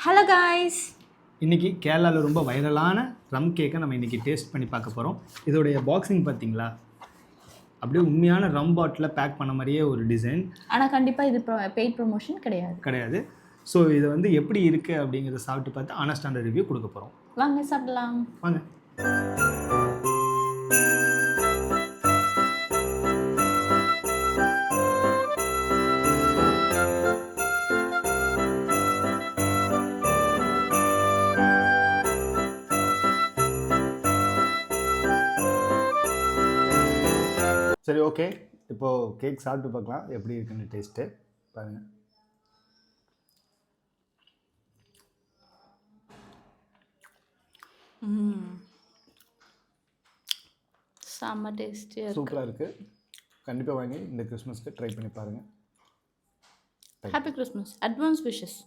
Hello guys, இன்றைக்கி கேரளாவில் ரொம்ப வைரலான ரம் கேக்கை நம்ம இன்றைக்கி டேஸ்ட் பண்ணி பார்க்க போகிறோம். இதோடைய பாக்ஸிங் பார்த்தீங்களா, அப்படியே உண்மையான ரம் பாட்டில் பேக் பண்ண மாதிரியே ஒரு டிசைன். ஆனால் கண்டிப்பாக இது பெய்ட் ப்ரொமோஷன் கிடையாது. ஸோ இது வந்து எப்படி இருக்குது அப்படிங்கிறத சாப்பிட்டு பார்த்து ஆனஸ்டான ரிவ்யூ கொடுக்க போகிறோம். வாங்க சாப்பிடலாம். வாங்க. சரி, ஓகே. இப்போது கேக் சாப்பிட்டு பார்க்கலாம் எப்படி இருக்குன்னு டேஸ்ட்டு பாருங்கள். செம்ம டேஸ்டியாக சூப்பராக இருக்குது. கண்டிப்பாக வாங்கி இந்த கிறிஸ்மஸ்க்கு ட்ரை பண்ணி பாருங்கள். Happy Christmas, advance wishes.